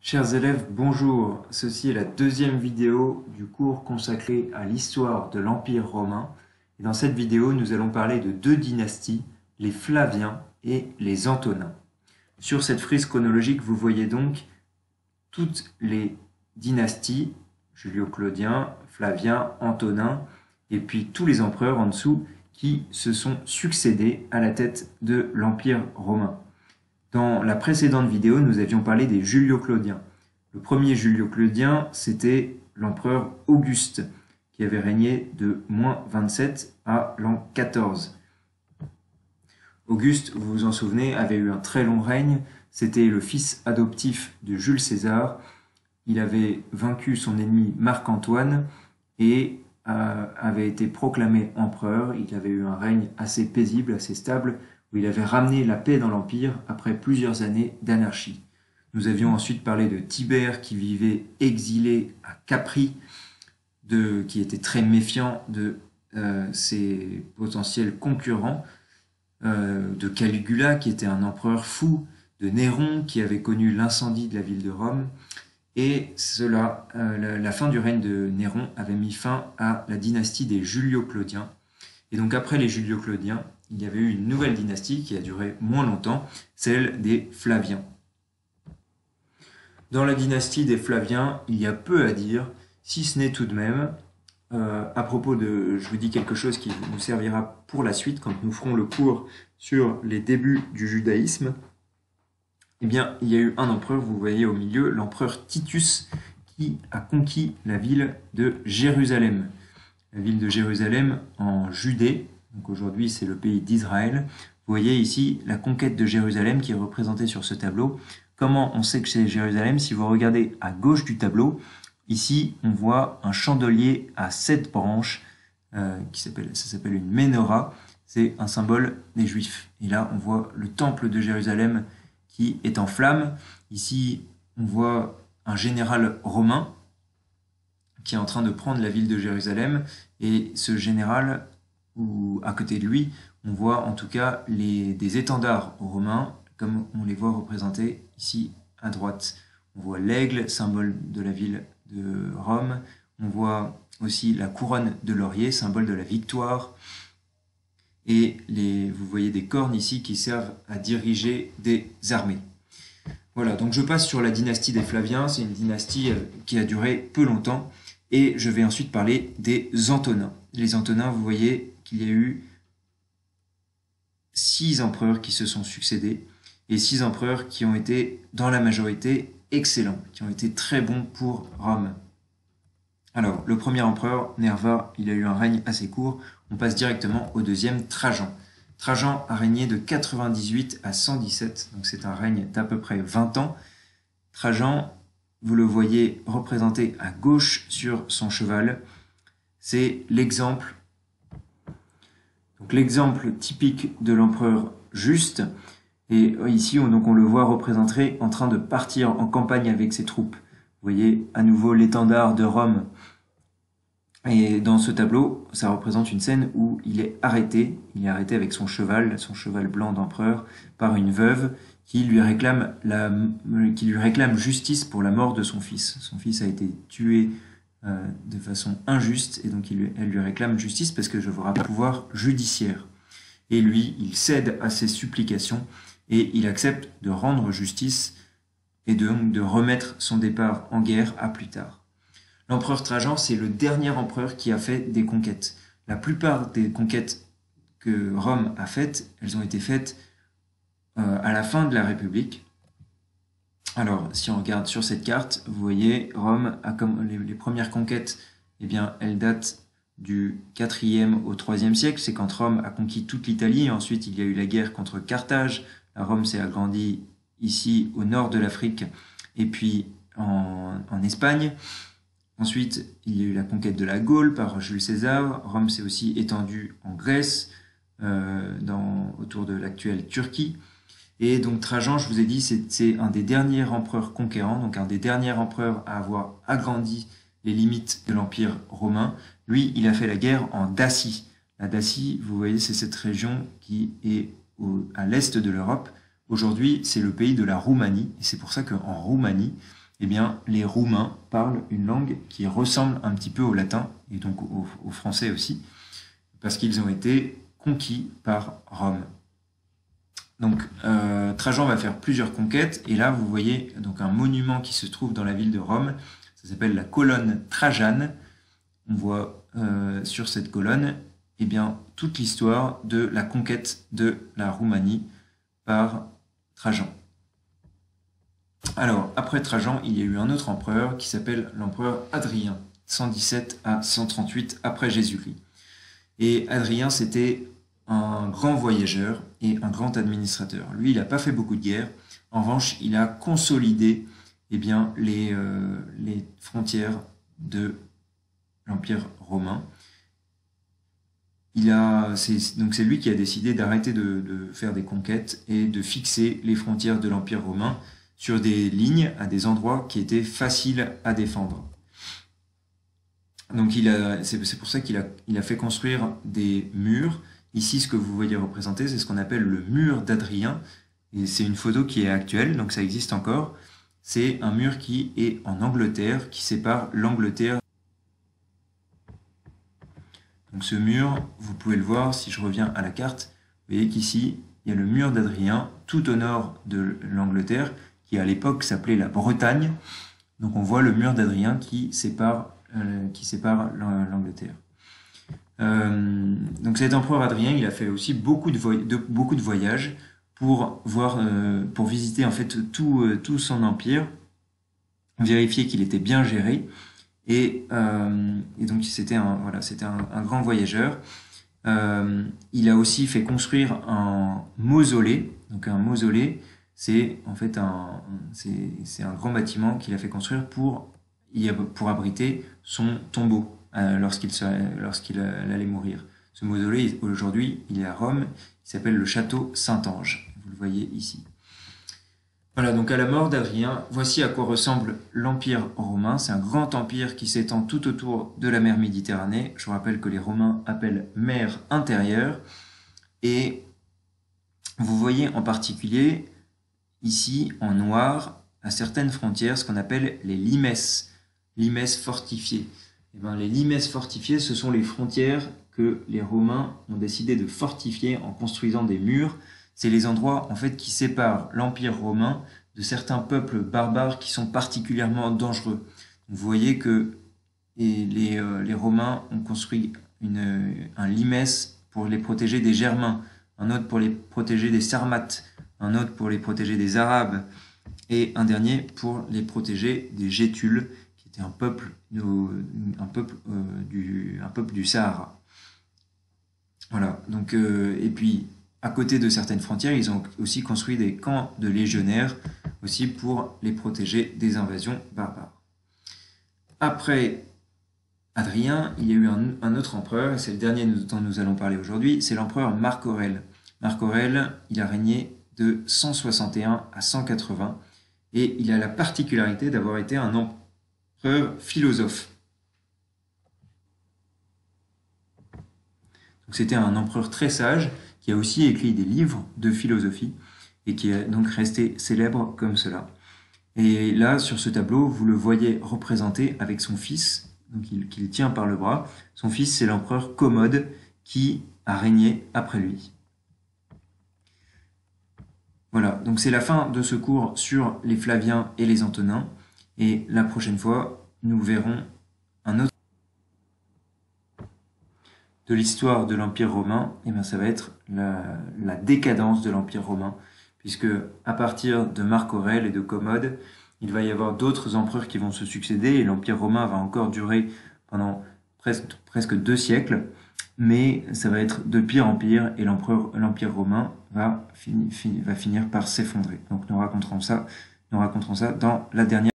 Chers élèves, bonjour. Ceci est la deuxième vidéo du cours consacré à l'histoire de l'Empire romain. Et dans cette vidéo, nous allons parler de deux dynasties, les Flaviens et les Antonins. Sur cette frise chronologique, vous voyez donc toutes les dynasties, Julio-Claudien, Flavien, Antonin, et puis tous les empereurs en dessous qui se sont succédés à la tête de l'Empire romain. Dans la précédente vidéo, nous avions parlé des Julio-Claudiens. Le premier Julio-Claudien, c'était l'empereur Auguste, qui avait régné de -27 à l'an 14. Auguste, vous vous en souvenez, avait eu un très long règne. C'était le fils adoptif de Jules César. Il avait vaincu son ennemi Marc-Antoine et avait été proclamé empereur. Il avait eu un règne assez paisible, assez stable, où il avait ramené la paix dans l'Empire après plusieurs années d'anarchie. Nous avions ensuite parlé de Tibère qui vivait exilé à Capri, qui était très méfiant de ses potentiels concurrents, de Caligula qui était un empereur fou, de Néron qui avait connu l'incendie de la ville de Rome. Et cela, la fin du règne de Néron avait mis fin à la dynastie des Julio-Claudiens. Et donc après les Julio-Claudiens, il y avait eu une nouvelle dynastie qui a duré moins longtemps, celle des Flaviens. Dans la dynastie des Flaviens, il y a peu à dire, si ce n'est tout de même, à propos de, je vous dis quelque chose qui nous servira pour la suite, quand nous ferons le cours sur les débuts du judaïsme, eh bien, il y a eu un empereur, vous voyez au milieu, l'empereur Titus, qui a conquis la ville de Jérusalem. La ville de Jérusalem en Judée, donc aujourd'hui c'est le pays d'Israël. Vous voyez ici la conquête de Jérusalem qui est représentée sur ce tableau. Comment on sait que c'est Jérusalem? Si vous regardez à gauche du tableau, ici on voit un chandelier à 7 branches, ça s'appelle une menorah, c'est un symbole des Juifs. Et là on voit le temple de Jérusalem qui est en flammes. Ici on voit un général romain qui est en train de prendre la ville de Jérusalem, et ce général, ou à côté de lui, on voit en tout cas des étendards romains, comme on les voit représentés ici à droite. On voit l'aigle, symbole de la ville de Rome, on voit aussi la couronne de laurier, symbole de la victoire, et vous voyez des cornes ici qui servent à diriger des armées. Voilà, donc je passe sur la dynastie des Flaviens, c'est une dynastie qui a duré peu longtemps, et je vais ensuite parler des Antonins. Les Antonins, vous voyez qu'il y a eu 6 empereurs qui se sont succédés, et 6 empereurs qui ont été, dans la majorité, excellents, qui ont été très bons pour Rome. Alors, le premier empereur, Nerva, il a eu un règne assez court. On passe directement au deuxième, Trajan. Trajan a régné de 98 à 117, donc c'est un règne d'à peu près 20 ans. Trajan, vous le voyez représenté à gauche sur son cheval, c'est l'exemple. Donc l'exemple typique de l'empereur juste, et ici on le voit représenté en train de partir en campagne avec ses troupes. Vous voyez à nouveau l'étendard de Rome, et dans ce tableau, ça représente une scène où il est arrêté avec son cheval blanc d'empereur, par une veuve qui lui réclame justice pour la mort de son fils. Son fils a été tué de façon injuste, et donc elle lui réclame justice parce que je veux un pouvoir judiciaire. Et lui, il cède à ses supplications et il accepte de rendre justice et donc de remettre son départ en guerre à plus tard. L'empereur Trajan, c'est le dernier empereur qui a fait des conquêtes. La plupart des conquêtes que Rome a faites, elles ont été faites à la fin de la République. Alors, si on regarde sur cette carte, vous voyez, Rome a comme les premières conquêtes, eh bien, elles datent du 4e au 3e siècle. C'est quand Rome a conquis toute l'Italie. Ensuite, il y a eu la guerre contre Carthage. Rome s'est agrandie ici au nord de l'Afrique et puis en Espagne. Ensuite, il y a eu la conquête de la Gaule par Jules César. Rome s'est aussi étendue en Grèce, autour de l'actuelle Turquie. Et donc Trajan, je vous ai dit, c'est un des derniers empereurs conquérants, donc un des derniers empereurs à avoir agrandi les limites de l'Empire romain. Lui, il a fait la guerre en Dacie. La Dacie, vous voyez, c'est cette région qui est à l'est de l'Europe. Aujourd'hui, c'est le pays de la Roumanie. Et c'est pour ça qu'en Roumanie, eh bien, les Roumains parlent une langue qui ressemble un petit peu au latin, et donc au français aussi, parce qu'ils ont été conquis par Rome. Donc, Trajan va faire plusieurs conquêtes, et là, vous voyez donc un monument qui se trouve dans la ville de Rome, ça s'appelle la colonne Trajane. On voit sur cette colonne, eh bien, toute l'histoire de la conquête de la Roumanie par Trajan. Alors, après Trajan, il y a eu un autre empereur qui s'appelle l'empereur Hadrien, 117 à 138 après Jésus-Christ. Et Hadrien, c'était un grand voyageur et un grand administrateur. Lui, il n'a pas fait beaucoup de guerres. En revanche, il a consolidé eh bien, les frontières de l'Empire romain. Donc c'est lui qui a décidé d'arrêter de faire des conquêtes et de fixer les frontières de l'Empire romain sur des lignes à des endroits qui étaient faciles à défendre. Donc c'est pour ça qu'il a fait construire des murs. Ici, ce que vous voyez représenté, c'est ce qu'on appelle le mur d'Hadrien. Et c'est une photo qui est actuelle, donc ça existe encore. C'est un mur qui est en Angleterre, qui sépare l'Angleterre. Donc ce mur, vous pouvez le voir si je reviens à la carte. Vous voyez qu'ici, il y a le mur d'Hadrien, tout au nord de l'Angleterre, qui à l'époque s'appelait la Bretagne. Donc on voit le mur d'Hadrien qui sépare l'Angleterre. Donc cet empereur Hadrien, il a fait aussi beaucoup de voyages pour visiter en fait tout son empire, vérifier qu'il était bien géré. Et donc c'était un grand voyageur. Il a aussi fait construire un mausolée. Donc un mausolée, c'est en fait un grand bâtiment qu'il a fait construire pour abriter son tombeau lorsqu'il allait mourir. Ce mausolée, aujourd'hui, il est à Rome. Il s'appelle le château Saint-Ange. Vous le voyez ici. Voilà, donc à la mort d'Hadrien, voici à quoi ressemble l'Empire romain. C'est un grand empire qui s'étend tout autour de la mer Méditerranée. Je vous rappelle que les Romains appellent mer intérieure. Et vous voyez en particulier, ici, en noir, à certaines frontières, ce qu'on appelle les limes fortifiées. Et bien, les limes fortifiées, ce sont les frontières que les Romains ont décidé de fortifier en construisant des murs. C'est les endroits en fait qui séparent l'Empire romain de certains peuples barbares qui sont particulièrement dangereux. Vous voyez que les Romains ont construit un limes pour les protéger des Germains, un autre pour les protéger des Sarmates, un autre pour les protéger des Arabes, et un dernier pour les protéger des Gétules, qui était un peuple du Sahara. Voilà. Donc et puis à côté de certaines frontières, ils ont aussi construit des camps de légionnaires aussi pour les protéger des invasions barbares. Après Hadrien, il y a eu un autre empereur, et c'est le dernier dont nous allons parler aujourd'hui, c'est l'empereur Marc Aurèle. Marc Aurèle, il a régné de 161 à 180, et il a la particularité d'avoir été un empereur philosophe. Donc c'était un empereur très sage, qui a aussi écrit des livres de philosophie, et qui est donc resté célèbre comme cela. Et là, sur ce tableau, vous le voyez représenté avec son fils, donc qu'il tient par le bras. Son fils, c'est l'empereur Commode, qui a régné après lui. Voilà, donc c'est la fin de ce cours sur les Flaviens et les Antonins. Et la prochaine fois, nous verrons un autre de l'histoire de l'Empire romain. Et bien ça va être la décadence de l'Empire romain, puisque à partir de Marc Aurèle et de Commode, il va y avoir d'autres empereurs qui vont se succéder, et l'Empire romain va encore durer pendant presque 2 siècles, mais ça va être de pire en pire, et l'Empire romain va finir par s'effondrer. Donc nous raconterons ça dans la dernière